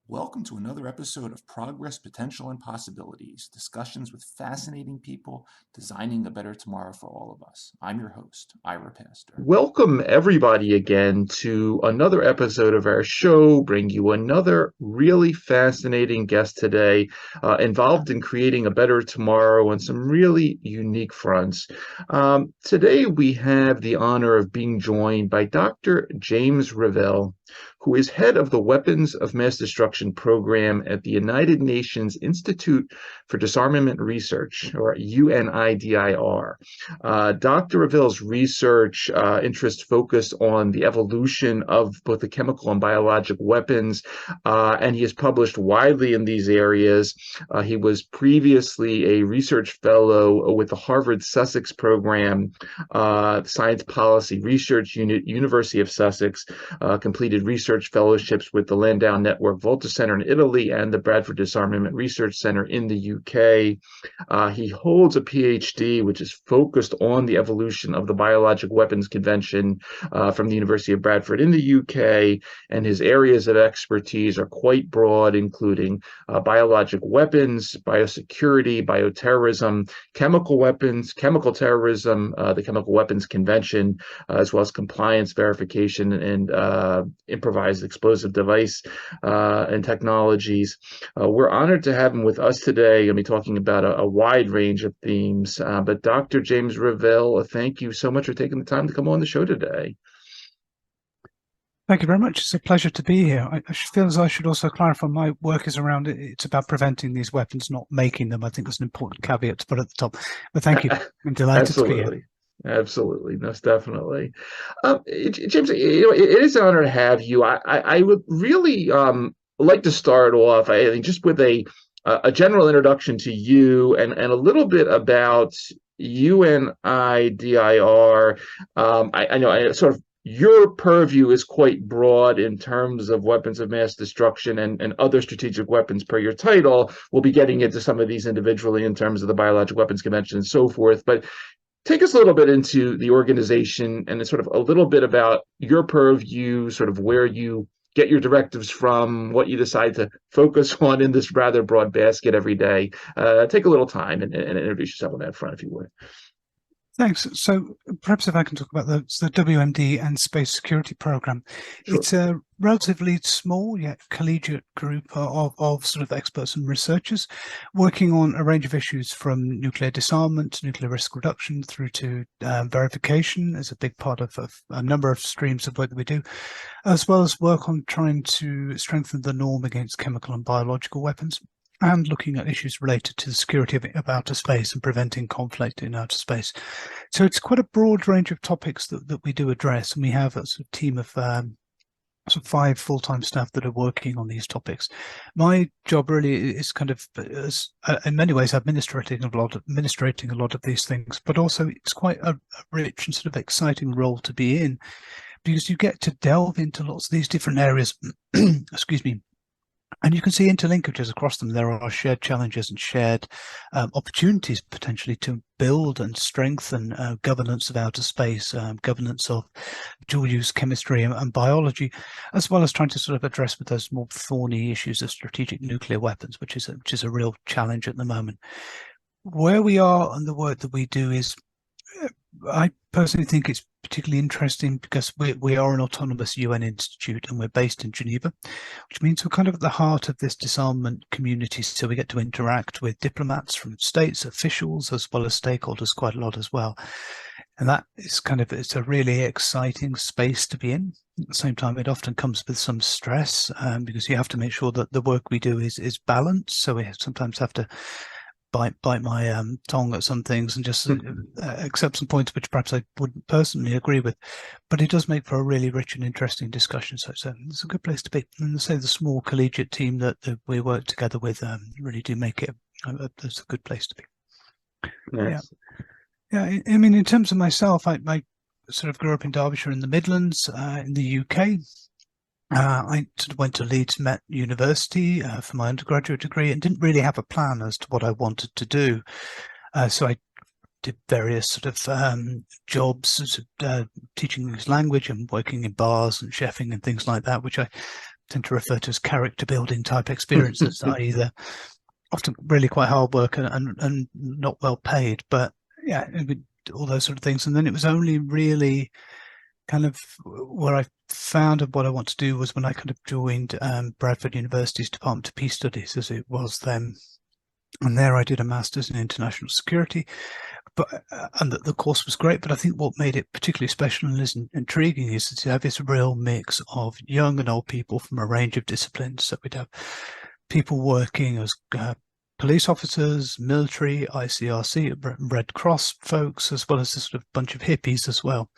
Welcome to another episode of Progress, Potential, and Possibilities, discussions with fascinating people designing a better tomorrow for all of us. I'm your host, Ira Pastor. Welcome everybody again to another episode of our show, bring you another really fascinating guest today, involved in creating a better tomorrow on some really unique fronts. Today we have the honor of being joined by Dr. James Revill, who is head of the Weapons of Mass Destruction program at the United Nations Institute for Disarmament Research, or UNIDIR. Dr. Revill's research interests focus on the evolution of both the chemical and biologic weapons, and he has published widely in these areas. He was previously a research fellow with the Harvard Sussex Program, Science Policy Research Unit, University of Sussex, completed research fellowships with the Landau Network Volta Center in Italy and the Bradford Disarmament Research Centre in the UK. He holds a Ph.D., which is focused on the evolution of the Biologic Weapons Convention from the University of Bradford in the UK, and his areas of expertise are quite broad, including biologic weapons, biosecurity, bioterrorism, chemical weapons, chemical terrorism, the Chemical Weapons Convention, as well as compliance verification and improvised explosive device and technologies. We're honored to have him with us today. I'll be talking about a wide range of themes. But Dr. James Revill, thank you so much for taking the time to come on the show today. Thank you very much. It's a pleasure to be here. I feel as I should also clarify my work is around it. It's about preventing these weapons, not making them. I think that's an important caveat to put at the top. But thank you. I'm delighted to be here. Absolutely, most definitely. James, it is an honor to have you. I would really like to start off, I think, just with a general introduction to you and a little bit about UNIDIR. I know sort of your purview is quite broad in terms of weapons of mass destruction and other strategic weapons per your title. We'll be getting into some of these individually in terms of the Biologic Weapons Convention and so forth. But take us a little bit into the organization and sort of a little bit about your purview, sort of where you get your directives from, what you decide to focus on in this rather broad basket every day. Take a little time and introduce yourself on that front, if you would. Thanks. So perhaps if I can talk about the WMD and Space Security Program. Sure. It's a relatively small yet collegiate group of sort of experts and researchers working on a range of issues from nuclear disarmament, nuclear risk reduction, through to verification as a big part of a number of streams of work that we do, as well as work on trying to strengthen the norm against chemical and biological weapons, and looking at issues related to the security of outer space and preventing conflict in outer space. So it's quite a broad range of topics that we do address, and we have a sort of team of sort of 5 full-time staff that are working on these topics. My job really is kind of, in many ways, administrating a lot of these things, but also it's quite a rich and sort of exciting role to be in, because you get to delve into lots of these different areas, excuse me, and you can see interlinkages across them. There are shared challenges and shared opportunities potentially to build and strengthen governance of outer space, governance of dual-use chemistry and biology, as well as trying to sort of address with those more thorny issues of strategic nuclear weapons, which is a real challenge at the moment. Where we are and the work that we do is, I personally think it's particularly interesting because we are an autonomous UN institute and we're based in Geneva, which means we're kind of at the heart of this disarmament community. So we get to interact with diplomats from states, officials, as well as stakeholders quite a lot as well. And that is it's a really exciting space to be in. At the same time, it often comes with some stress, because you have to make sure that the work we do is balanced. So we sometimes have to bite my tongue at some things and just accept some points which perhaps I wouldn't personally agree with. But it does make for a really rich and interesting discussion. So it's a good place to be. And say the small collegiate team that we work together with really do make it it's a good place to be. Nice. Yeah, I mean, in terms of myself, I sort of grew up in Derbyshire in the Midlands, in the UK. I sort of went to Leeds Met University for my undergraduate degree and didn't really have a plan as to what I wanted to do. So I did various sort of jobs, teaching English language and working in bars and chefing and things like that, which I tend to refer to as character building type experiences, i.e. they're often really quite hard work and not well paid. But yeah, all those sort of things. And then it was only really kind of where I found what I want to do was when I kind of joined Bradford University's Department of Peace Studies, as it was then. And there I did a master's in international security, and the course was great. But I think what made it particularly special and is intriguing is to have this real mix of young and old people from a range of disciplines. So we'd have people working as police officers, military, ICRC, Red Cross folks, as well as a sort of bunch of hippies as well.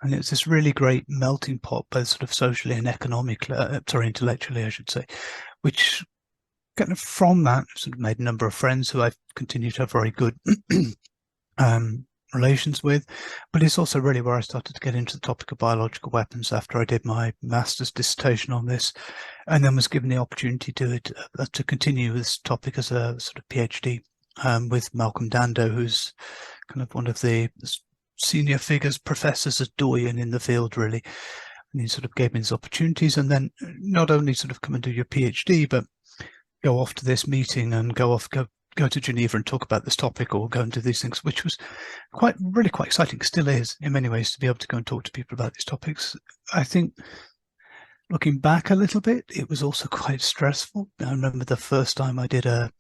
And it's this really great melting pot, both sort of socially and intellectually, I should say, which kind of from that sort of made a number of friends who I've continued to have very good relations with. But it's also really where I started to get into the topic of biological weapons after I did my master's dissertation on this, and then was given the opportunity to continue this topic as a sort of PhD with Malcolm Dando, who's kind of one of the senior figures, professors at Doyen in the field, really. And he sort of gave me these opportunities, and then not only sort of come and do your PhD, but go off to this meeting and go to Geneva and talk about this topic, or go and do these things, which was really quite exciting, still is in many ways, to be able to go and talk to people about these topics. I think looking back a little bit, it was also quite stressful. I remember the first time I did a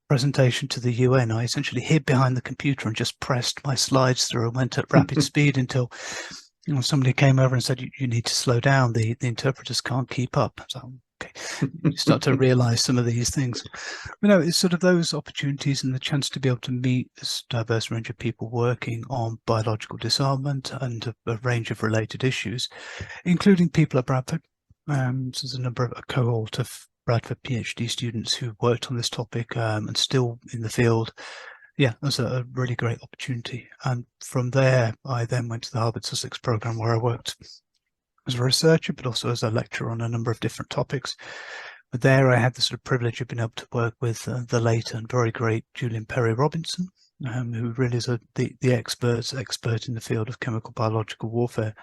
presentation to the UN, I essentially hid behind the computer and just pressed my slides through and went at rapid speed until somebody came over and said, you need to slow down, the interpreters can't keep up. So okay, you start to realize some of these things. It's sort of those opportunities and the chance to be able to meet this diverse range of people working on biological disarmament and a range of related issues, including people at Bradford. So there's a cohort of Bradford PhD students who worked on this topic and still in the field. Yeah, it was a really great opportunity. And from there, I then went to the Harvard Sussex Program, where I worked as a researcher, but also as a lecturer on a number of different topics. But there I had the sort of privilege of being able to work with the late and very great Julian Perry Robinson, who really is the expert in the field of chemical biological warfare,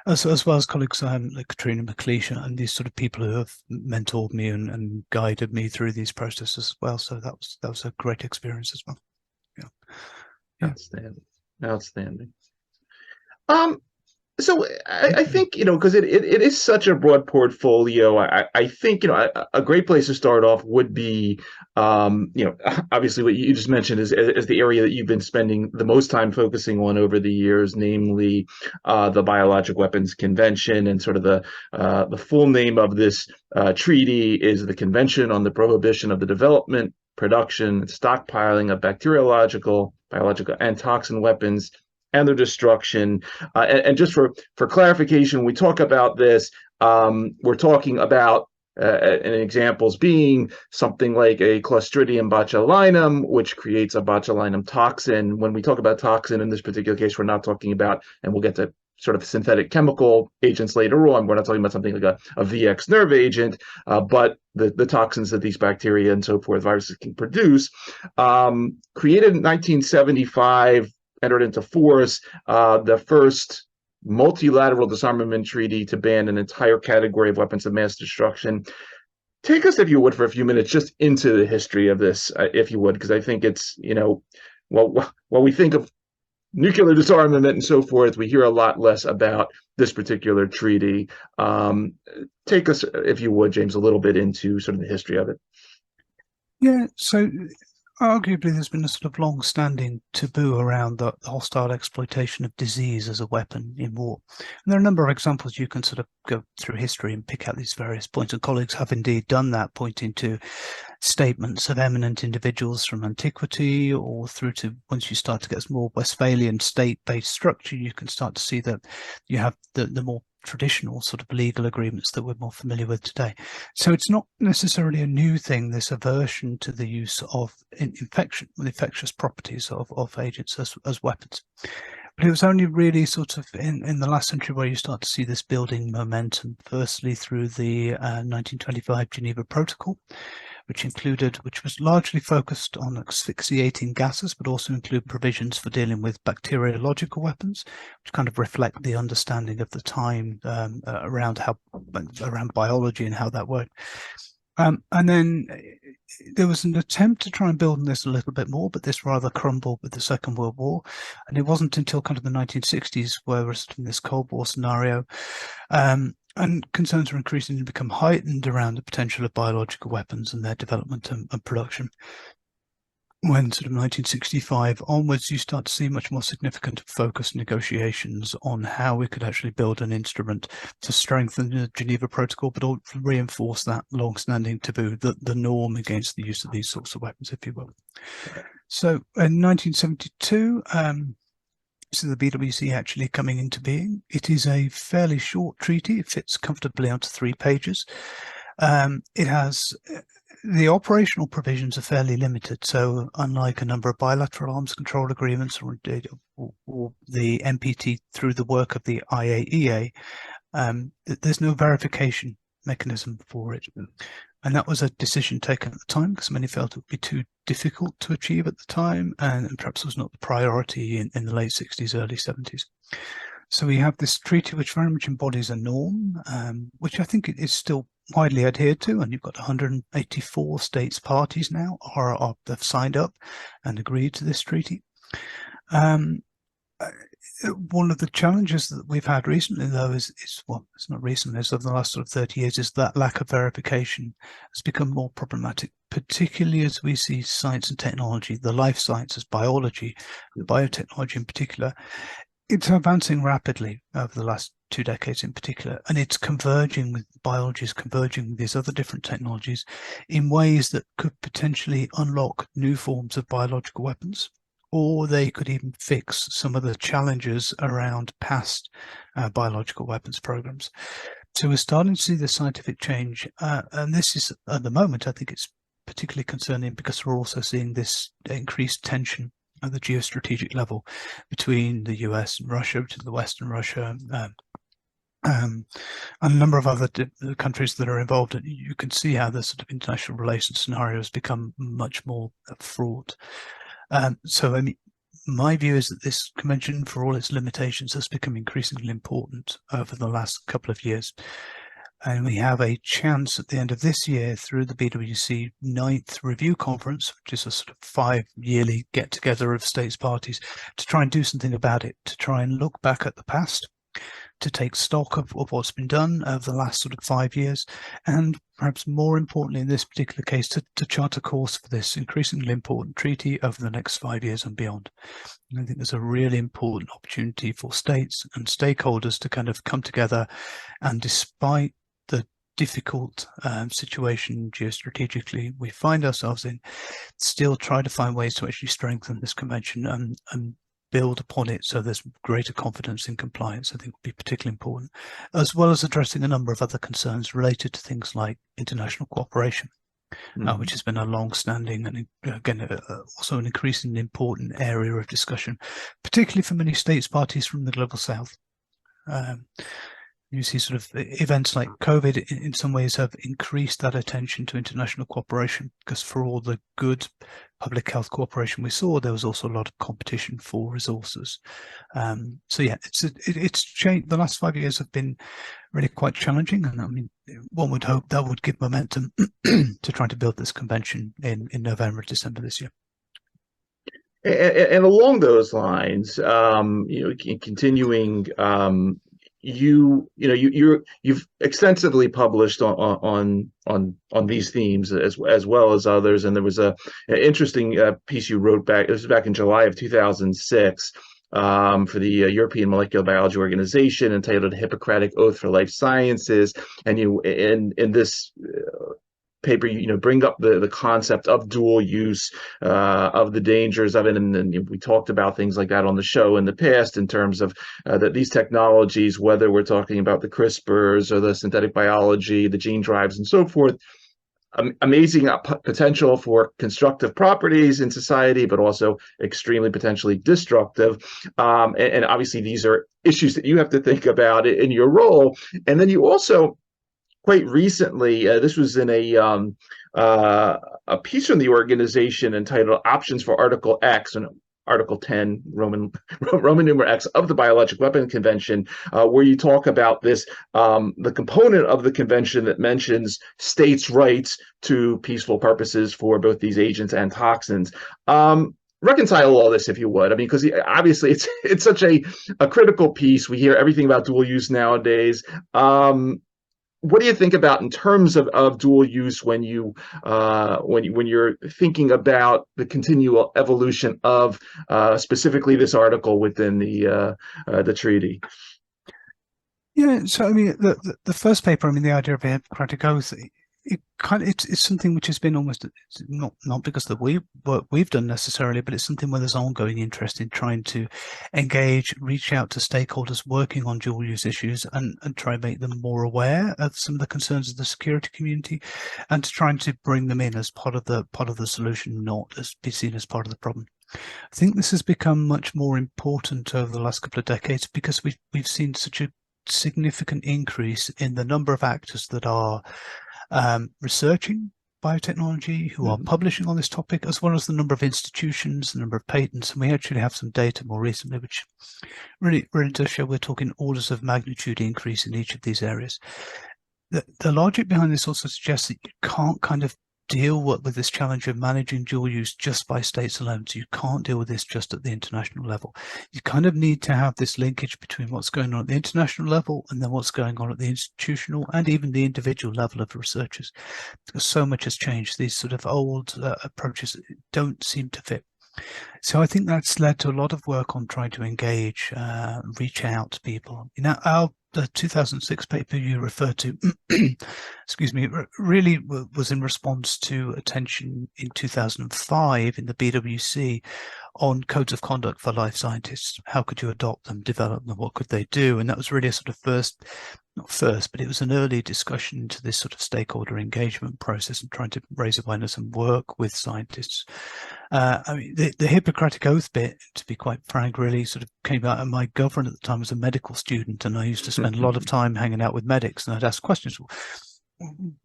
as well as colleagues like Katrina McLeish and these sort of people who have mentored me and guided me through these processes as well. So that was a great experience as well. Yeah. Outstanding. So I think, because it is such a broad portfolio, I think, a great place to start off would be, obviously what you just mentioned is the area that you've been spending the most time focusing on over the years, namely the Biologic Weapons Convention, and sort of the full name of this treaty is the Convention on the Prohibition of the Development, Production, and Stockpiling of Bacteriological, Biological, and Toxin Weapons and their destruction. And just for clarification, when we talk about this, we're talking about and examples being something like a Clostridium botulinum, which creates a botulinum toxin. When we talk about toxin in this particular case, we're not talking about, and we'll get to sort of synthetic chemical agents later on, we're not talking about something like a VX nerve agent, but the toxins that these bacteria and so forth, viruses can produce. Created in 1975, entered into force, the first multilateral disarmament treaty to ban an entire category of weapons of mass destruction. Take us, if you would, for a few minutes just into the history of this, if you would, because I think it's, while we think of nuclear disarmament and so forth, we hear a lot less about this particular treaty. Take us, if you would, James, a little bit into sort of the history of it. Yeah, so Arguably, there's been a sort of long-standing taboo around the hostile exploitation of disease as a weapon in war. And there are a number of examples you can sort of go through history and pick out these various points, and colleagues have indeed done that, pointing to statements of eminent individuals from antiquity, or through to once you start to get more Westphalian state-based structure, you can start to see that you have the more traditional sort of legal agreements that we're more familiar with today. So it's not necessarily a new thing, this aversion to the use of infectious properties of agents as weapons. But it was only really sort of in the last century where you start to see this building momentum, firstly through the 1925 Geneva Protocol, which was largely focused on asphyxiating gases, but also include provisions for dealing with bacteriological weapons, which kind of reflect the understanding of the time around biology and how that worked. And then there was an attempt to try and build on this a little bit more, but this rather crumbled with the Second World War. And it wasn't until kind of the 1960s where we're in this Cold War scenario, and concerns are increasingly become heightened around the potential of biological weapons and their development and production. When sort of 1965 onwards, you start to see much more significant focused negotiations on how we could actually build an instrument to strengthen the Geneva Protocol, but also reinforce that long-standing taboo, the norm against the use of these sorts of weapons, if you will. So in 1972, so the BWC actually coming into being. It is a fairly short treaty. It fits comfortably onto 3 pages. It has the operational provisions are fairly limited. So unlike a number of bilateral arms control agreements or the NPT through the work of the IAEA, there's no verification mechanism for it. And that was a decision taken at the time because many felt it would be too difficult to achieve at the time, and perhaps was not the priority in the late 60s, early 70s. So we have this treaty which very much embodies a norm, which I think is still widely adhered to, and you've got 184 states parties now have signed up and agreed to this treaty. One of the challenges that we've had recently, though, well, it's not recently, it's over the last sort of 30 years, is that lack of verification has become more problematic, particularly as we see science and technology, the life sciences, biology, biotechnology in particular. It's advancing rapidly over the last 2 decades in particular, and it's converging with biology, is converging with these other different technologies in ways that could potentially unlock new forms of biological weapons, or they could even fix some of the challenges around past biological weapons programs. So we're starting to see the scientific change, and this is, at the moment, I think it's particularly concerning because we're also seeing this increased tension at the geostrategic level between the US and Russia, to the West and Russia, and a number of other countries that are involved. And you can see how the sort of international relations scenario has become much more fraught. So I mean, my view is that this convention, for all its limitations, has become increasingly important over the last couple of years. And we have a chance at the end of this year through the BWC 9th Review Conference, which is a sort of 5-yearly get-together of states parties, to try and do something about it, to try and look back at the past, to take stock of what's been done over the last sort of 5 years, and perhaps more importantly in this particular case, to chart a course for this increasingly important treaty over the next 5 years and beyond. And I think there's a really important opportunity for states and stakeholders to kind of come together, and despite the difficult situation geostrategically we find ourselves in, still try to find ways to actually strengthen this convention and build upon it so there's greater confidence in compliance. I think would be particularly important, as well as addressing a number of other concerns related to things like international cooperation, which has been a long-standing and again also an increasingly important area of discussion, particularly for many states parties from the global south. You see sort of events like COVID in some ways have increased that attention to international cooperation, because for all the good public health cooperation we saw, there was also a lot of competition for resources. So yeah, it's changed. The last 5 years have been really quite challenging, and I mean, one would hope that would give momentum to trying to build this convention in November, December this year. And along those lines, continuing you've extensively published on these themes as well as others, and there was an interesting piece you wrote back. This was back in July of 2006 for the European Molecular Biology Organization, entitled "Hippocratic Oath for Life Sciences," and in this paper, bring up the concept of dual use, of the dangers of it, and we talked about things like that on the show in the past, in terms of that these technologies, whether we're talking about the CRISPRs or the synthetic biology, the gene drives, and so forth, amazing potential for constructive properties in society, but also extremely potentially destructive. And obviously, these are issues that you have to think about in your role. And then you also, quite recently, this was in a piece from the organization entitled "Options for Article X," and Article 10, Roman numeral X, of the Biologic Weapon Convention, where you talk about this, the component of the convention that mentions states' rights to peaceful purposes for both these agents and toxins. Reconcile all this, if you would. I mean, because obviously it's such a critical piece. We hear everything about dual use nowadays. What do you think about in terms of dual use when you're thinking about the continual evolution of specifically this article within the treaty? Yeah, so I mean, the first paper, I mean, the idea of a Hippocratic Oath, it's something which has been almost not because of the work we've done necessarily, but it's something where there's ongoing interest in trying to engage, reach out to stakeholders working on dual use issues, and try and make them more aware of some of the concerns of the security community, and to trying to bring them in as part of the solution, not as be seen as part of the problem. I think this has become much more important over the last couple of decades because we've seen such a significant increase in the number of actors that are researching biotechnology, who are publishing on this topic, as well as the number of institutions, the number of patents. And we actually have some data more recently, which really does show we're talking orders of magnitude increase in each of these areas. The logic behind this also suggests that you can't kind of deal with this challenge of managing dual use just by states alone. So you can't deal with this just at the international level. You kind of need to have this linkage between what's going on at the international level and then what's going on at the institutional and even the individual level of researchers. Because so much has changed. These sort of old approaches don't seem to fit. So I think that's led to a lot of work on trying to engage, reach out to people. The 2006 paper you referred to, excuse me, really was in response to attention in 2005 in the BWC on codes of conduct for life scientists. How could you adopt them, develop them? What could they do? And that was really a sort of not first, but it was an early discussion into this sort of stakeholder engagement process and trying to raise awareness and work with scientists. I mean, the Hippocratic Oath bit, to be quite frank, really sort of came out of my government at the time as a medical student, and I used to spend a lot of time hanging out with medics, and I'd ask questions.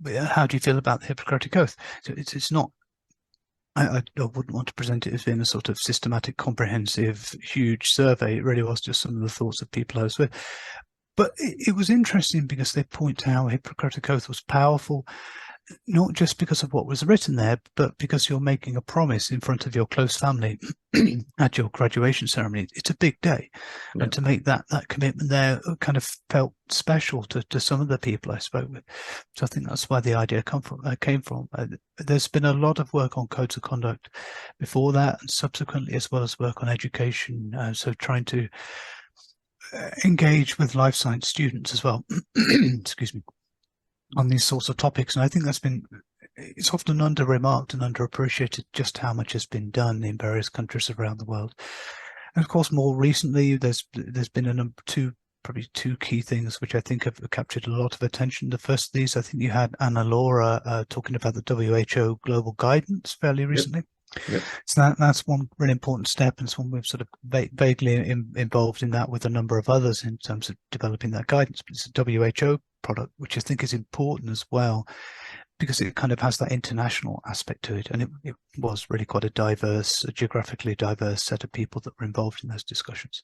How do you feel about the Hippocratic Oath? So it's not. I wouldn't want to present it as being a sort of systematic, comprehensive, huge survey. It really was just some of the thoughts of people I was with. But it was interesting because they point to how Hippocratic Oath was powerful, not just because of what was written there, but because you're making a promise in front of your close family at your graduation ceremony. It's a big day. Yeah. And to make that commitment there kind of felt special to some of the people I spoke with. So I think that's where the idea came from. There's been a lot of work on codes of conduct before that and subsequently, as well as work on education. So trying to engage with life science students as well, excuse me, on these sorts of topics. And I think it's often under-remarked and underappreciated just how much has been done in various countries around the world. And of course, more recently, there's been probably two key things which I think have captured a lot of attention. The first of these, I think you had Anna Laura talking about the WHO global guidance fairly recently. Yep. So that's one really important step, and it's one we've sort of vaguely involved in that with a number of others in terms of developing that guidance. But it's a WHO product, which I think is important as well, because it kind of has that international aspect to it. And it was really quite a geographically diverse set of people that were involved in those discussions.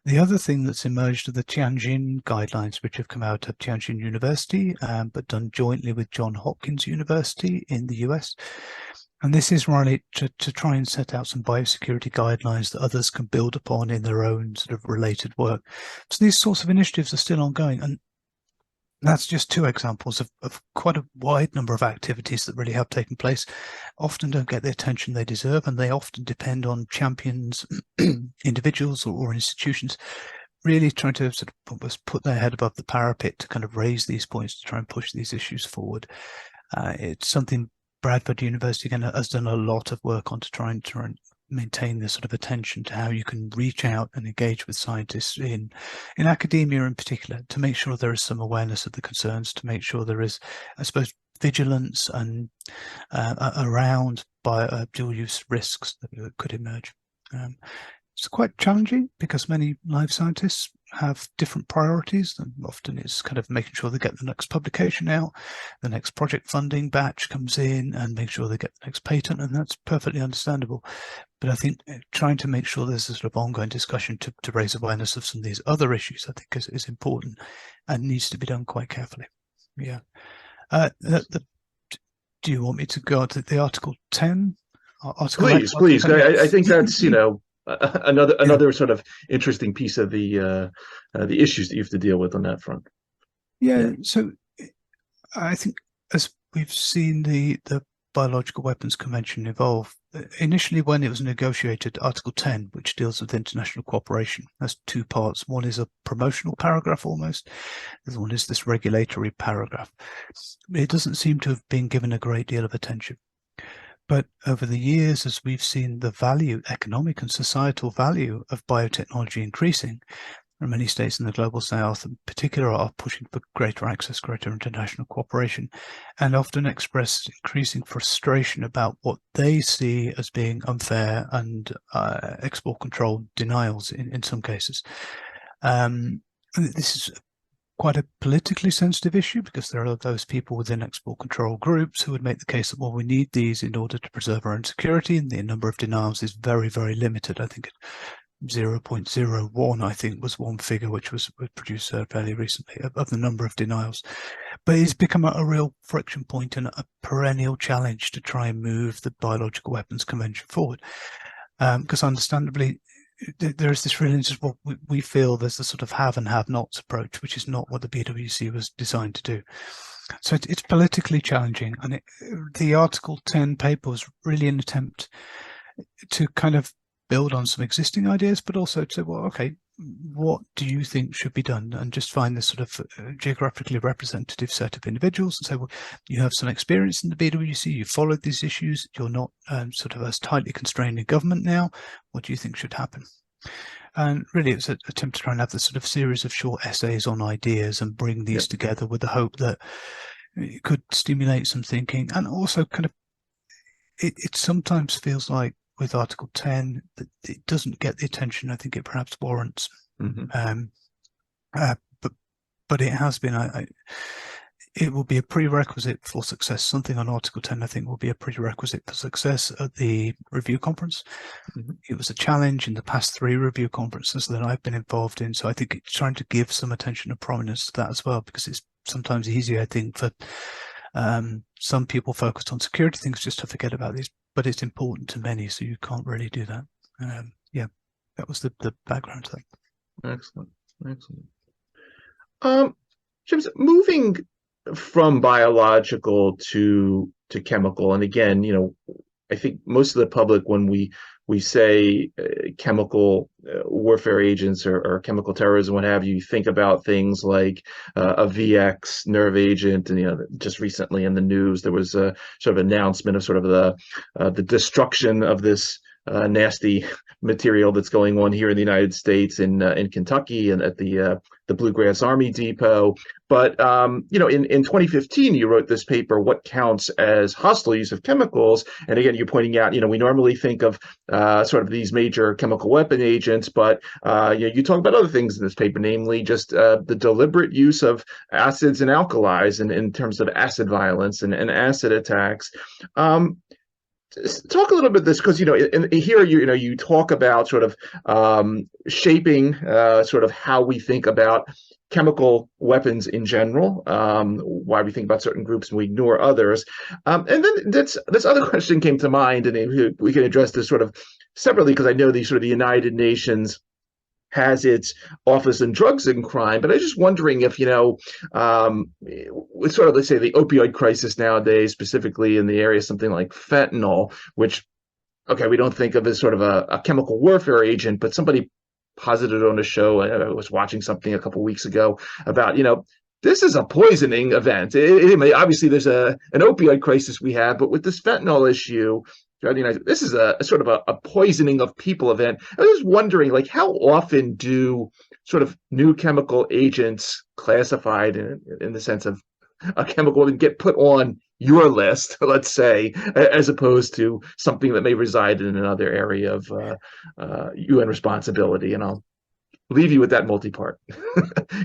The other thing that's emerged are the Tianjin guidelines, which have come out of Tianjin University, but done jointly with Johns Hopkins University in the US. And this is really to try and set out some biosecurity guidelines that others can build upon in their own sort of related work. So these sorts of initiatives are still ongoing. And that's just two examples of quite a wide number of activities that really have taken place, often don't get the attention they deserve, and they often depend on champions, individuals or institutions, really trying to sort of put their head above the parapet to kind of raise these points, to try and push these issues forward. It's something Bradford University again has done a lot of work on to try and maintain this sort of attention to how you can reach out and engage with scientists in academia in particular, to make sure there is some awareness of the concerns, to make sure there is, I suppose, vigilance and around dual use risks that could emerge. It's quite challenging because many life scientists have different priorities, and often it's kind of making sure they get the next publication out, the next project funding batch comes in, and make sure they get the next patent, and that's perfectly understandable. But I think trying to make sure there's a sort of ongoing discussion to raise awareness of some of these other issues, I think is important and needs to be done quite carefully. Yeah. Do you want me to go to the Article 10? Please. I think that's, another sort of interesting piece of the issues that you have to deal with on that front. Yeah. So I think as we've seen the Biological Weapons Convention evolve, initially when it was negotiated, Article 10, which deals with international cooperation, has two parts. One is a promotional paragraph almost. The other one is this regulatory paragraph. It doesn't seem to have been given a great deal of attention. But over the years, as we've seen the value, economic and societal value of biotechnology increasing, many states in the global south in particular are pushing for greater access, greater international cooperation, and often express increasing frustration about what they see as being unfair and export control denials in some cases. This is quite a politically sensitive issue because there are those people within export control groups who would make the case that, well, we need these in order to preserve our own security, and the number of denials is very, very limited. I think 0.01, I think, was one figure which was produced fairly recently of the number of denials. But it's become a real friction point and a perennial challenge to try and move the Biological Weapons Convention forward. Because understandably, there is this real interest. Well, we feel there's a sort of have and have nots approach, which is not what the BWC was designed to do. So it's politically challenging. And the Article 10 paper was really an attempt to kind of build on some existing ideas, but also to say, well, okay, what do you think should be done? And just find this sort of geographically representative set of individuals and say, well, you have some experience in the BWC, you followed these issues, you're not sort of as tightly constrained in government now. What do you think should happen? And really, it's an attempt to try and have this sort of series of short essays on ideas and bring these together with the hope that it could stimulate some thinking. And also kind of, it sometimes feels like with Article 10 that it doesn't get the attention I think it perhaps warrants. Mm-hmm. But it has been, it will be a prerequisite for success. Something on Article 10, I think, will be a prerequisite for success at the review conference. Mm-hmm. It was a challenge in the past 3 review conferences that I've been involved in. So I think it's trying to give some attention and prominence to that as well, because it's sometimes easier, I think, for some people focused on security things just to forget about these, but it's important to many, so you can't really do that. Yeah, that was the background to that. Excellent. James, moving from biological to chemical, and again, I think most of the public, when we say chemical warfare agents or chemical terrorism, what have you, think about things like a VX nerve agent. And just recently in the news there was a sort of announcement of sort of the destruction of this nasty material that's going on here in the United States in Kentucky and at the Bluegrass Army Depot. But in 2015, you wrote this paper, "What Counts as Hostile Use of Chemicals?" And again, you're pointing out, we normally think of sort of these major chemical weapon agents, but you talk about other things in this paper, namely just the deliberate use of acids and alkalis in terms of acid violence and acid attacks. Talk a little bit this, because here you talk about sort of shaping sort of how we think about chemical weapons in general, why we think about certain groups and we ignore others. And then this other question came to mind, and we can address this sort of separately because I know the United Nations has its Office on Drugs and Crime, but I was just wondering if, with sort of, let's say, the opioid crisis nowadays, specifically in the area of something like fentanyl, which, okay, we don't think of as sort of a chemical warfare agent, but somebody posited on a show. I was watching something a couple of weeks ago about, this is a poisoning event. Obviously, there's an opioid crisis we have, but with this fentanyl issue, this is a sort of a poisoning of people event. I was just wondering, like, how often do sort of new chemical agents classified in the sense of a chemical weapon get put on your list, let's say, as opposed to something that may reside in another area of UN responsibility? And I'll leave you with that multi-part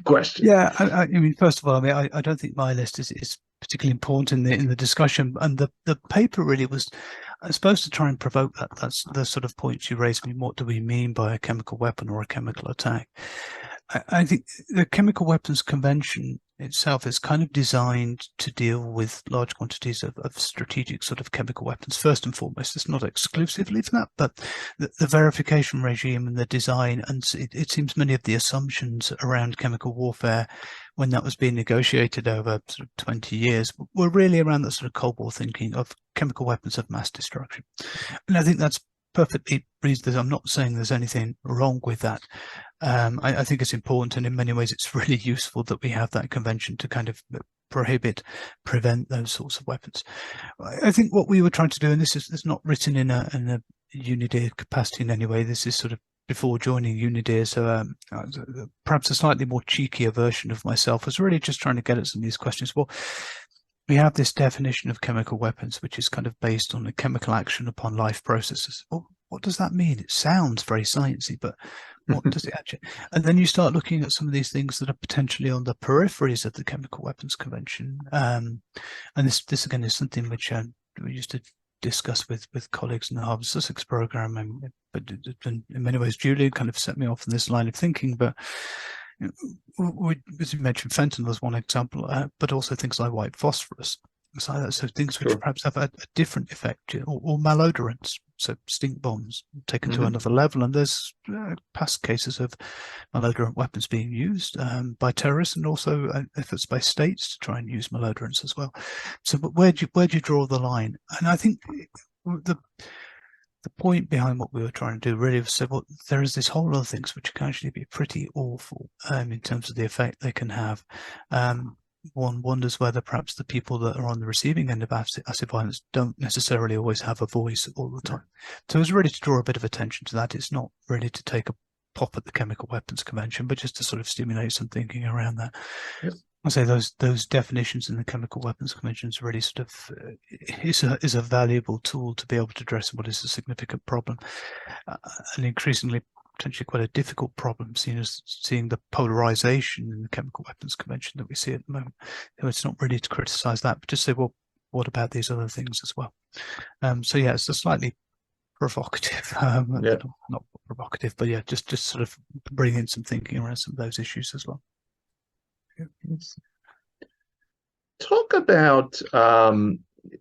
question. Yeah, I mean, first of all, I don't think my list is particularly important in the discussion, and the paper really was supposed to try and provoke that. That's the sort of points you raised. Me, what do we mean by a chemical weapon or a chemical attack? I think the Chemical Weapons Convention itself is kind of designed to deal with large quantities of strategic sort of chemical weapons. First and foremost, it's not exclusively for that, but the verification regime and the design, and it seems many of the assumptions around chemical warfare when that was being negotiated over sort of 20 years were really around that sort of Cold War thinking of chemical weapons of mass destruction. And I think that's perfectly reasonable. I'm not saying there's anything wrong with that. I think it's important, and in many ways it's really useful that we have that convention to kind of prevent those sorts of weapons. I think what we were trying to do, and this is not written in a UNIDIR capacity in any way, this is sort of before joining UNIDIR, so perhaps a slightly more cheekier version of myself was really just trying to get at some of these questions. Well, we have this definition of chemical weapons, which is kind of based on the chemical action upon life processes. Well, what does that mean? It sounds very sciencey, but what does it actually? And then you start looking at some of these things that are potentially on the peripheries of the Chemical Weapons Convention. And this again is something which we used to discuss with colleagues in the Harvard Sussex Program, but in many ways, Julie kind of set me off in this line of thinking. But as you mentioned, fentanyl is one example, but also things like white phosphorus. So things which perhaps have a different effect, or malodorants, so stink bombs taken to another level. And there's past cases of malodorant weapons being used by terrorists, and also efforts by states to try and use malodorants as well. So, but where do you draw the line? And I think the point behind what we were trying to do really was say, well, there is this whole lot of things which can actually be pretty awful in terms of the effect they can have. One wonders whether perhaps the people that are on the receiving end of acid violence don't necessarily always have a voice all the time. So it was really to draw a bit of attention to that. It's not really to take a pop at the Chemical Weapons Convention, but just to sort of stimulate some thinking around that. Yep. I say those definitions in the Chemical Weapons Convention is really sort of is a valuable tool to be able to address what is a significant problem, and increasingly potentially quite a difficult problem, seeing the polarization in the Chemical Weapons Convention that we see at the moment. It's not really to criticize that, but just say, well, what about these other things as well? So yeah, it's a slightly provocative, not provocative, but yeah, just sort of bring in some thinking around some of those issues as well. Talk about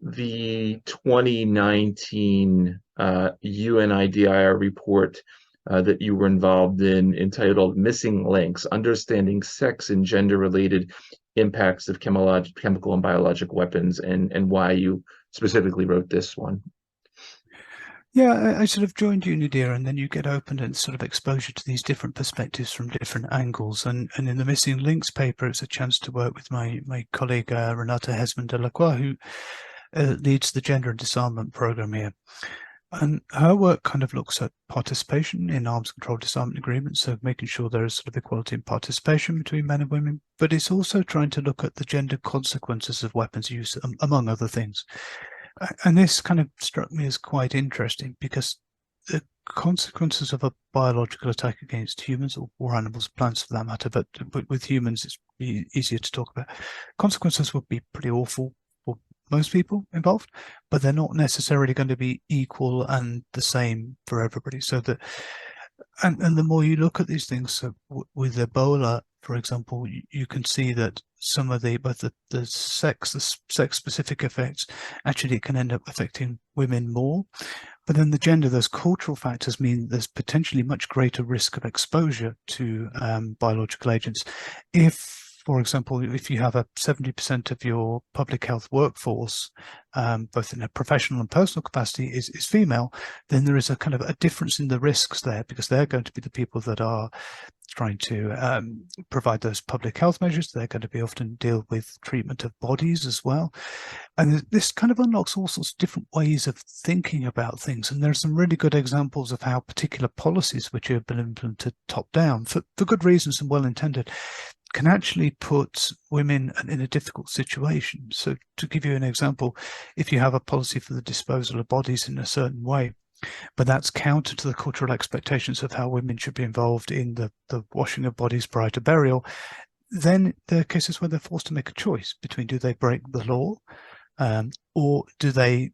the 2019 UNIDIR report that you were involved in, entitled Missing Links, Understanding Sex and Gender-Related Impacts of Chemical and Biologic Weapons, and why you specifically wrote this one. Yeah, I sort of joined UNIDIR, and then you get open and sort of exposure to these different perspectives from different angles. And in the Missing Links paper, it's a chance to work with my colleague, Renata Hesman-Delacroix, who leads the Gender and Disarmament Program here. And her work kind of looks at participation in arms control disarmament agreements, so making sure there is sort of equality in participation between men and women, but it's also trying to look at the gender consequences of weapons use, among other things. And this kind of struck me as quite interesting, because the consequences of a biological attack against humans, or animals, plants for that matter, but with humans it's easier to talk about, consequences would be pretty awful for most people involved, but they're not necessarily going to be equal and the same for everybody. So that, and the more you look at these things, so with Ebola, for example, you can see that some of both the sex-specific effects, actually it can end up affecting women more. But then the gender, those cultural factors mean there's potentially much greater risk of exposure to biological agents. If, for example, if you have 70% of your public health workforce, both in a professional and personal capacity, is female, then there is a kind of a difference in the risks there, because they're going to be the people that are trying to provide those public health measures. They're going to be often deal with treatment of bodies as well. And this kind of unlocks all sorts of different ways of thinking about things. And there's some really good examples of how particular policies which have been implemented top down, for good reasons and well intended, can actually put women in a difficult situation. So to give you an example, if you have a policy for the disposal of bodies in a certain way, but that's counter to the cultural expectations of how women should be involved in the washing of bodies prior to burial, then there are cases where they're forced to make a choice between, do they break the law or do they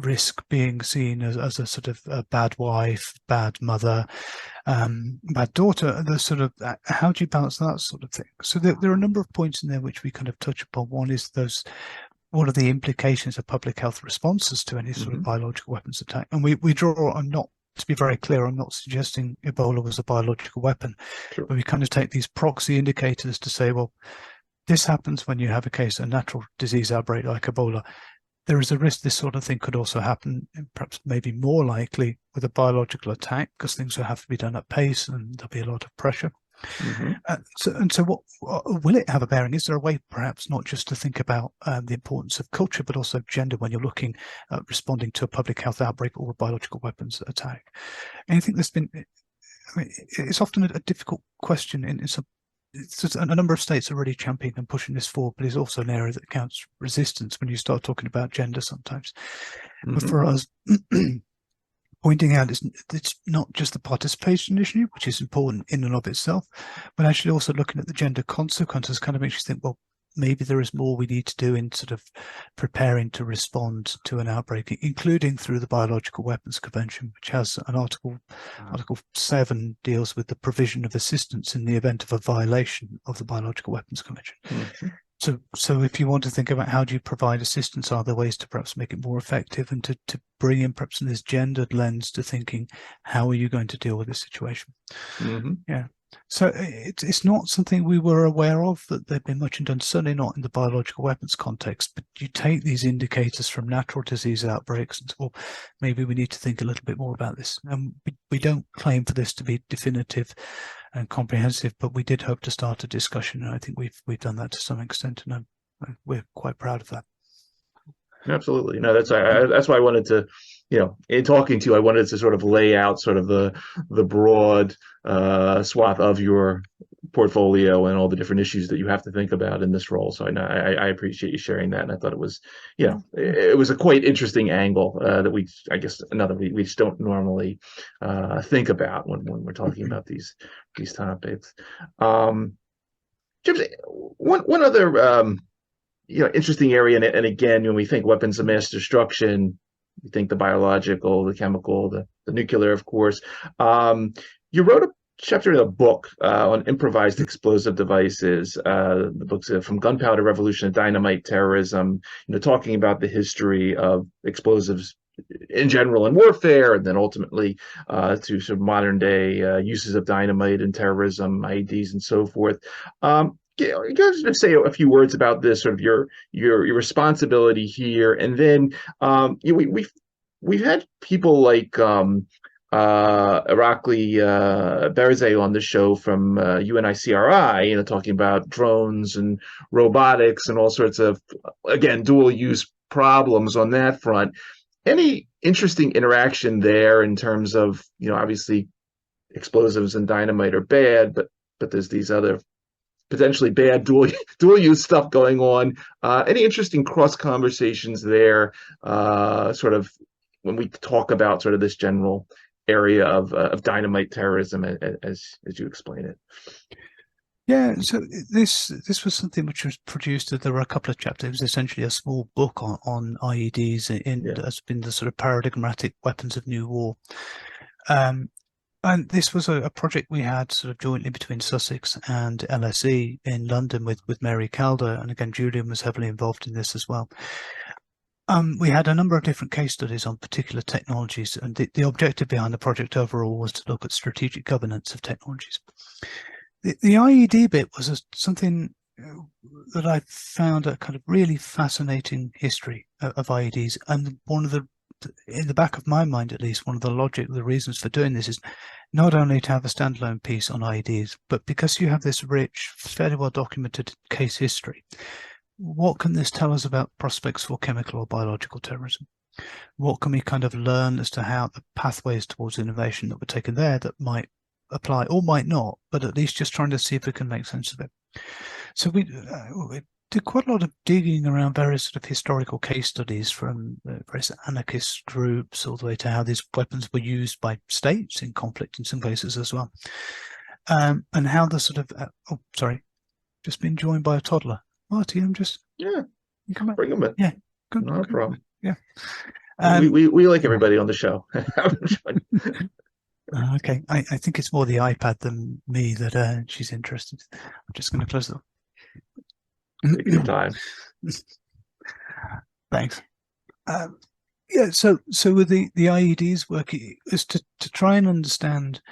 risk being seen as a sort of a bad wife, bad mother, bad daughter. The sort of how do you balance that sort of thing? So there are a number of points in there which we kind of touch upon. One is what are the implications of public health responses to any sort of biological weapons attack? And we draw, to be very clear, I'm not suggesting Ebola was a biological weapon, Sure. but we kind of take these proxy indicators to say, well, this happens when you have a natural disease outbreak like Ebola. There is a risk this sort of thing could also happen, and perhaps maybe more likely with a biological attack, because things will have to be done at pace and there'll be a lot of pressure. So what will it have a bearing? Is there a way perhaps not just to think about the importance of culture, but also gender when you're looking at responding to a public health outbreak or a biological weapons attack? And I think it's often a difficult question in some. A number of states are really championing and pushing this forward, but it's also an area that counts resistance when you start talking about gender sometimes. But for us, pointing out it's not just the participation issue, which is important in and of itself, but actually also looking at the gender consequences kind of makes you think, well, maybe there is more we need to do in sort of preparing to respond to an outbreak, including through the Biological Weapons Convention, which has an Article 7 deals with the provision of assistance in the event of a violation of the Biological Weapons Convention. So if you want to think about how do you provide assistance, are there ways to perhaps make it more effective and to bring in perhaps in this gendered lens to thinking, how are you going to deal with this situation? Yeah. So it's not something we were aware of, that there'd been much done, certainly not in the biological weapons context, but you take these indicators from natural disease outbreaks and say, well, maybe we need to think a little bit more about this. And we don't claim for this to be definitive and comprehensive, but we did hope to start a discussion, and I think we've done that to some extent, and we're quite proud of that. Absolutely. No, that's why I wanted to, in talking to you, I wanted to sort of lay out sort of the broad swath of your portfolio and all the different issues that you have to think about in this role. So I appreciate you sharing that, and I thought it was, it was a quite interesting angle that we just don't normally think about when we're talking about these topics. James, one other interesting area, and again, when we think weapons of mass destruction, we think the biological, the chemical, the nuclear, of course. You wrote a chapter in a book on improvised explosive devices. The book's From Gunpowder Revolution to Dynamite Terrorism, talking about the history of explosives in general in warfare, and then ultimately to sort of modern day uses of dynamite in terrorism, IEDs, and so forth. You guys just say a few words about this, sort of your responsibility here, and then we've had people like Irakli Berzeh on the show from UNICRI, talking about drones and robotics and all sorts of, again, dual use problems on that front. Any interesting interaction there in terms of, obviously explosives and dynamite are bad, but there's these other potentially bad dual use stuff going on. Any interesting cross conversations there, sort of when we talk about sort of this general area of dynamite terrorism, as you explain it? Yeah, so this was something which was produced. There were a couple of chapters. It was essentially a small book on IEDs, has been the sort of paradigmatic weapons of new war. And this was a project we had sort of jointly between Sussex and LSE in London with Mary Calder. And again, Julian was heavily involved in this as well. We had a number of different case studies on particular technologies, and the objective behind the project overall was to look at strategic governance of technologies. The IED bit was something that I found a kind of really fascinating history of IEDs, and one of the, in the back of my mind at least, one of the reasons for doing this is not only to have a standalone piece on IEDs, but because you have this rich, fairly well documented case history. What can this tell us about prospects for chemical or biological terrorism? What can we kind of learn as to how the pathways towards innovation that were taken there that might apply or might not, but at least just trying to see if we can make sense of it. So we did quite a lot of digging around various sort of historical case studies from various anarchist groups all the way to how these weapons were used by states in conflict in some cases as well. And how the sort of, just been joined by a toddler. Marty, I'm just... Yeah, you come back. bring them in. Yeah, good. No problem. Yeah. We like everybody on the show. Okay, I think it's more the iPad than me that she's interested. I'm just going to close it. Take your time. Thanks. Yeah, so with the IED's work is to try and understand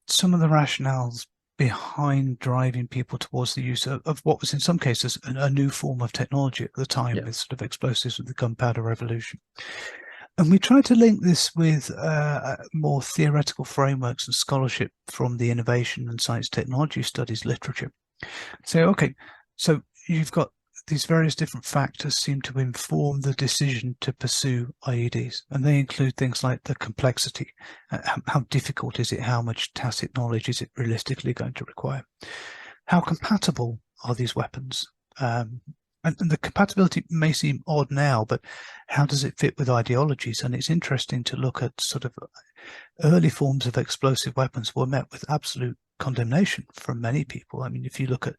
some of the rationales behind driving people towards the use of what was in some cases a new form of technology at the time, with sort of explosives with the gunpowder revolution. And we try to link this with more theoretical frameworks and scholarship from the innovation and science technology studies literature. So, okay, so you've got these various different factors seem to inform the decision to pursue IEDs, and they include things like the complexity, how difficult is it, how much tacit knowledge is it realistically going to require, how compatible are these weapons, and the compatibility may seem odd now, but how does it fit with ideologies? And it's interesting to look at sort of early forms of explosive weapons were met with absolute condemnation from many people. I mean, if you look at,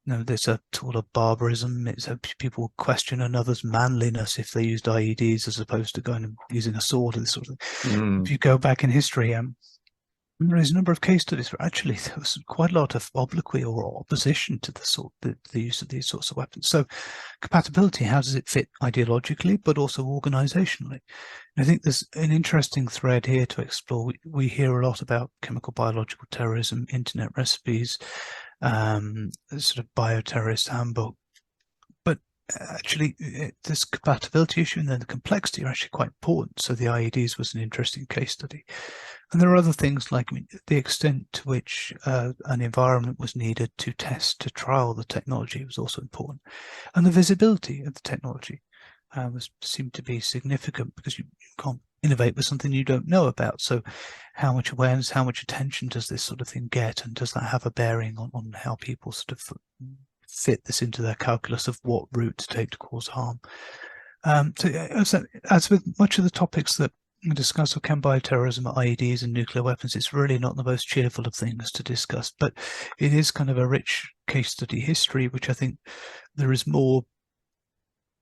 there's a sort of barbarism. It's people question another's manliness if they used IEDs as opposed to going and using a sword and this sort of thing. If you go back in history, there's a number of case studies where actually there was quite a lot of obloquy or opposition to the use of these sorts of weapons. So compatibility, how does it fit ideologically, but also organizationally? And I think there's an interesting thread here to explore. We hear a lot about chemical biological terrorism, internet recipes, sort of bioterrorist handbook. But actually, this compatibility issue and then the complexity are actually quite important. So the IEDs was an interesting case study. And there are other things like the extent to which an environment was needed to test, to trial the technology was also important. And the visibility of the technology seemed to be significant because you can't innovate with something you don't know about. So how much awareness, how much attention does this sort of thing get? And does that have a bearing on how people sort of fit this into their calculus of what route to take to cause harm? So as with much of the topics that we discuss of chem bioterrorism, IEDs and nuclear weapons, it's really not the most cheerful of things to discuss, but it is kind of a rich case study history, which I think there is more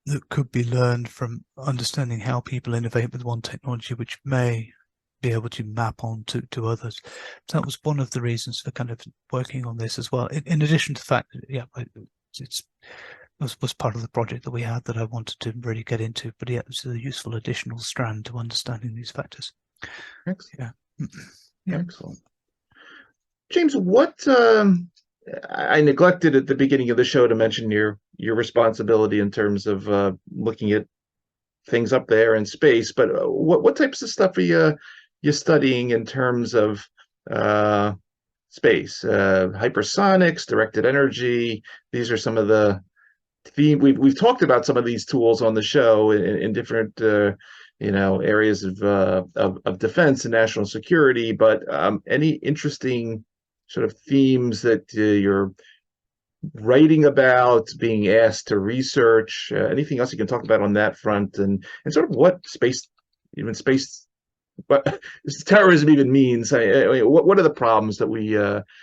that could be learned from understanding how people innovate with one technology, which may be able to map on to others. So that was one of the reasons for kind of working on this as well. In addition to the fact that, was part of the project that we had that I wanted to really get into, but yeah, it was a useful additional strand to understanding these factors. Excellent. Yeah. Excellent. James, what I neglected at the beginning of the show to mention your responsibility in terms of looking at things up there in space, but what types of stuff are you studying in terms of space? Hypersonics, directed energy. These are some of the we've talked about some of these tools on the show in different areas of defense and national security, but any interesting sort of themes that you're writing about, being asked to research, anything else you can talk about on that front, and sort of what what terrorism even means? What are the problems that we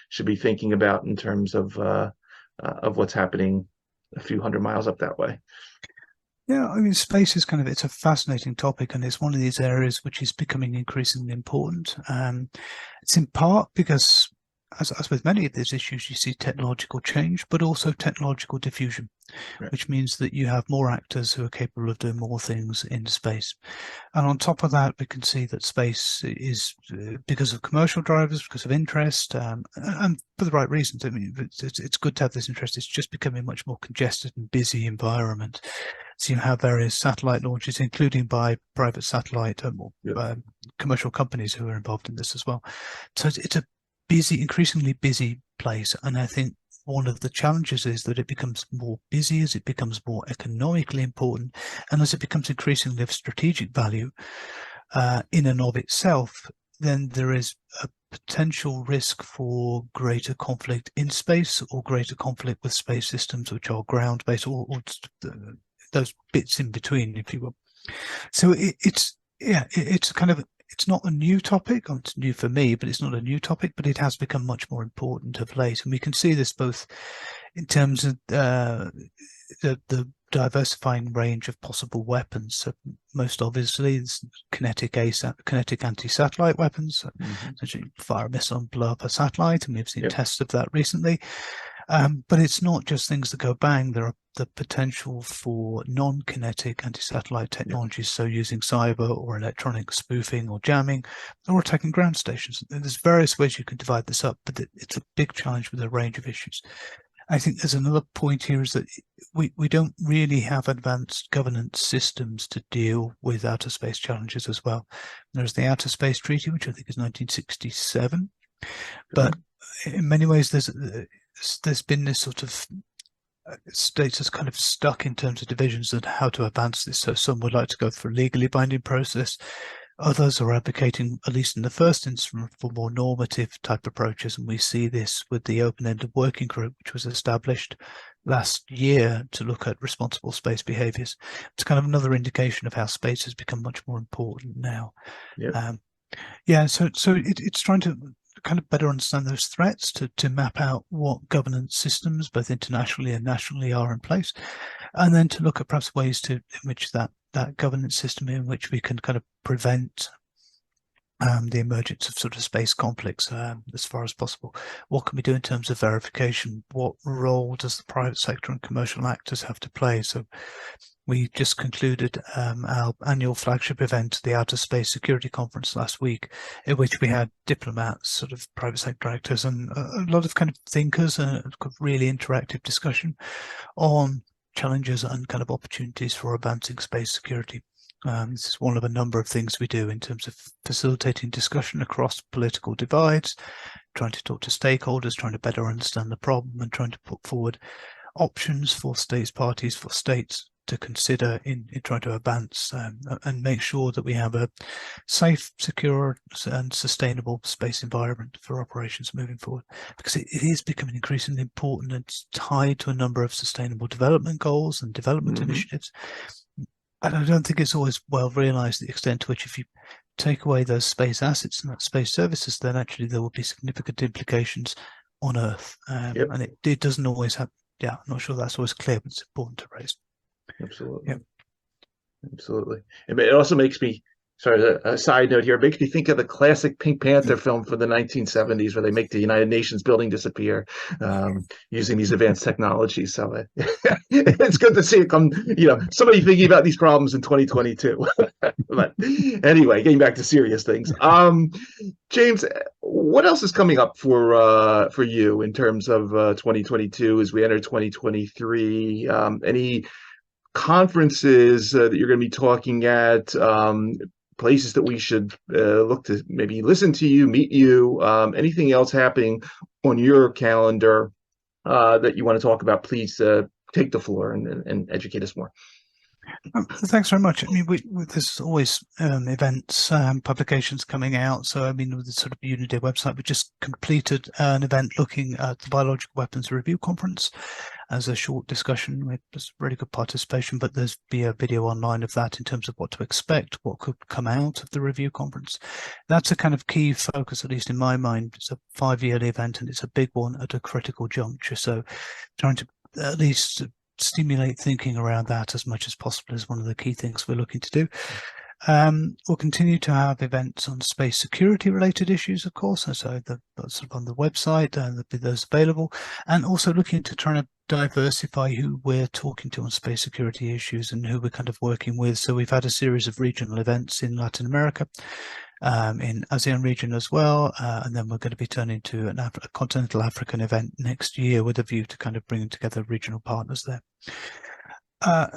should be thinking about in terms of what's happening a few hundred miles up that way? Yeah, I mean, space is it's a fascinating topic, and it's one of these areas which is becoming increasingly important. It's in part because, as with many of these issues, you see technological change, but also technological diffusion, Right. which means that you have more actors who are capable of doing more things in space. And on top of that, we can see that space is, because of commercial drivers, because of interest, and for the right reasons. I mean, it's good to have this interest. It's just becoming a much more congested and busy environment. So you have various satellite launches, including by private satellite commercial companies who are involved in this as well. So it's a busy, increasingly busy place. And I think one of the challenges is that it becomes more busy as it becomes more economically important, and as it becomes increasingly of strategic value in and of itself, then there is a potential risk for greater conflict in space, or greater conflict with space systems which are ground-based, or those bits in between, if you will. So it's not a new topic. It's new for me, but it's not a new topic, but it has become much more important of late. And we can see this both in terms of the diversifying range of possible weapons. So most obviously, it's kinetic anti-satellite weapons. Essentially fire a missile and blow up a satellite, and we've seen tests of that recently. But it's not just things that go bang. There are the potential for non-kinetic anti-satellite technologies, so using cyber or electronic spoofing or jamming, or attacking ground stations. There's various ways you can divide this up, but it's a big challenge with a range of issues. I think there's another point here, is that we don't really have advanced governance systems to deal with outer space challenges as well. There's the Outer Space Treaty, which I think is 1967, but in many ways there's been this sort of states is kind of stuck in terms of divisions and how to advance this. So some would like to go for a legally binding process. Others are advocating, at least in the first instance, for more normative type approaches. And we see this with the open-ended working group, which was established last year to look at responsible space behaviors. It's kind of another indication of how space has become much more important now. So it's trying to kind of better understand those threats, to map out what governance systems, both internationally and nationally, are in place, and then to look at perhaps ways in which that governance system, in which we can kind of prevent the emergence of sort of space conflicts as far as possible. What can we do in terms of verification? What role does the private sector and commercial actors have to play? So we just concluded our annual flagship event, the Outer Space Security Conference, last week, in which we had diplomats, sort of private sector actors, and a lot of kind of thinkers, and a really interactive discussion on challenges and kind of opportunities for advancing space security. This is one of a number of things we do in terms of facilitating discussion across political divides, trying to talk to stakeholders, trying to better understand the problem, and trying to put forward options for parties, for states to consider in trying to advance and make sure that we have a safe, secure and sustainable space environment for operations moving forward, because it is becoming increasingly important. It's tied to a number of sustainable development goals and development initiatives. And I don't think it's always well realized the extent to which, if you take away those space assets and that space services, then actually there will be significant implications on Earth. And it doesn't always have, I'm not sure that's always clear, but it's important to raise. Absolutely. Absolutely. It also makes me, sorry, a side note here, it makes me think of the classic Pink Panther film from the 1970s, where they make the United Nations building disappear using these advanced technologies. So it's good to see it come, somebody thinking about these problems in 2022. But anyway, getting back to serious things. James, what else is coming up for you in terms of 2022 as we enter 2023? Any conferences that you're going to be talking at, places that we should look to maybe listen to you, meet you, anything else happening on your calendar that you want to talk about? Please take the floor and educate us more. Thanks very much. I mean, there's always events, publications coming out. So, I mean, with the sort of UNIDIR website, we just completed an event looking at the Biological Weapons Review Conference as a short discussion with just really good participation, but there's be a video online of that in terms of what to expect, what could come out of the review conference. That's a kind of key focus, at least in my mind. It's a 5-yearly event, and it's a big one at a critical juncture. So trying to at least stimulate thinking around that as much as possible is one of the key things we're looking to do. We'll continue to have events on space security related issues, of course, and so that's on the website, there'll be those available, and also looking to try to diversify who we're talking to on space security issues and who we're kind of working with. So we've had a series of regional events in Latin America, in ASEAN region as well, and then we're going to be turning to a continental African event next year with a view to kind of bringing together regional partners there.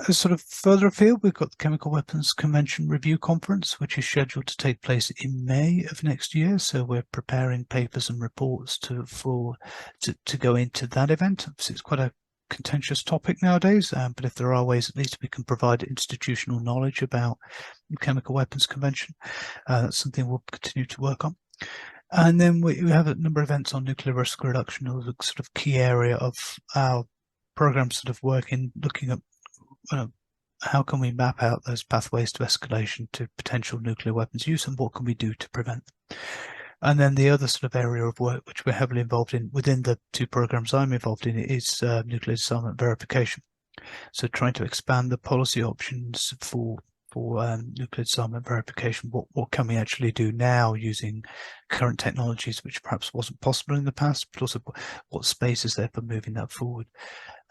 Sort of further afield, we've got the Chemical Weapons Convention Review Conference, which is scheduled to take place in May of next year. So we're preparing papers and reports to go into that event. It's quite a contentious topic nowadays, but if there are ways at least we can provide institutional knowledge about the Chemical Weapons Convention, that's something we'll continue to work on. And then we have a number of events on nuclear risk reduction, a sort of key area of our program sort of work in looking at how can we map out those pathways to escalation to potential nuclear weapons use, and what can we do to prevent them. And then the other sort of area of work which we're heavily involved in within the two programs I'm involved in is nuclear disarmament verification. So trying to expand the policy options for nuclear disarmament verification. What can we actually do now using current technologies, which perhaps wasn't possible in the past, but also what space is there for moving that forward?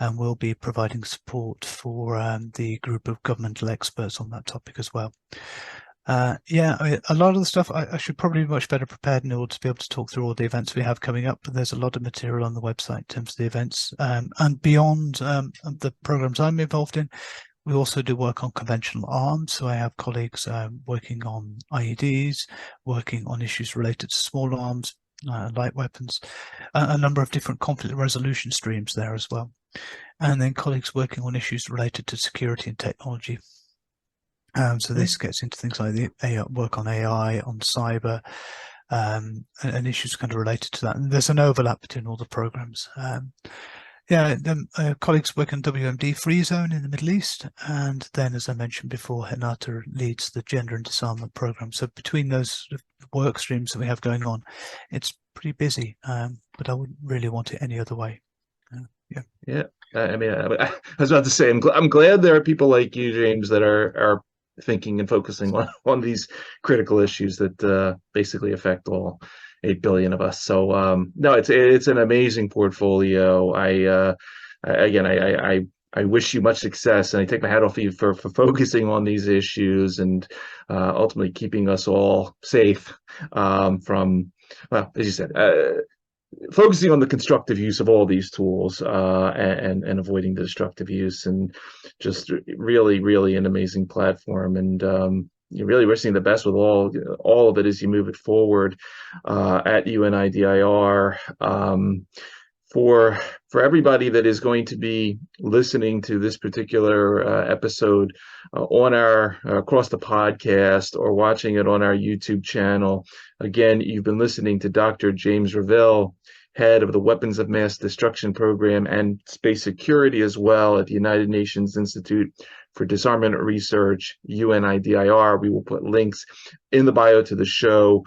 And we'll be providing support for the group of governmental experts on that topic as well. Yeah, I mean, a lot of the stuff I should probably be much better prepared in order to be able to talk through all the events we have coming up, but there's a lot of material on the website in terms of the events. And beyond the programs I'm involved in, we also do work on conventional arms. So I have colleagues working on IEDs, working on issues related to small arms, light weapons, a number of different conflict resolution streams there as well. And then colleagues working on issues related to security and technology. So this gets into things like the work on AI, on cyber, and issues kind of related to that. And there's an overlap between all the programs. Yeah, colleagues work on WMD Free Zone in the Middle East, and then, as I mentioned before, Renata leads the Gender and Disarmament Program. So between those work streams that we have going on, it's pretty busy, but I wouldn't really want it any other way. Yeah. I mean, I was about to say, I'm glad there are people like you, James, that are thinking and focusing on these critical issues that basically affect all 8 billion of us. So no, it's an amazing portfolio. I wish you much success, and I take my hat off to you for focusing on these issues and ultimately keeping us all safe from, well, as you said, focusing on the constructive use of all these tools and avoiding the destructive use, and just really an amazing platform. And really wishing the best with all of it as you move it forward at UNIDIR. For everybody that is going to be listening to this particular episode on our across the podcast or watching it on our YouTube channel, again, you've been listening to Dr. James Revill, head of the Weapons of Mass Destruction Program and Space Security as well at the United Nations Institute for Disarmament Research, UNIDIR. We will put links in the bio to the show.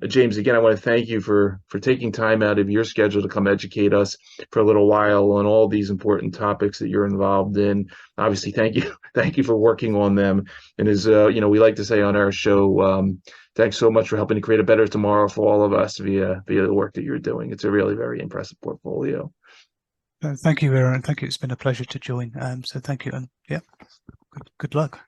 James, again, I want to thank you for taking time out of your schedule to come educate us for a little while on all these important topics that you're involved in. Obviously, thank you for working on them. And as we like to say on our show, thanks so much for helping to create a better tomorrow for all of us via the work that you're doing. It's a really very impressive portfolio. Thank you, Aaron. Thank you. It's been a pleasure to join. So thank you, and yeah, good luck.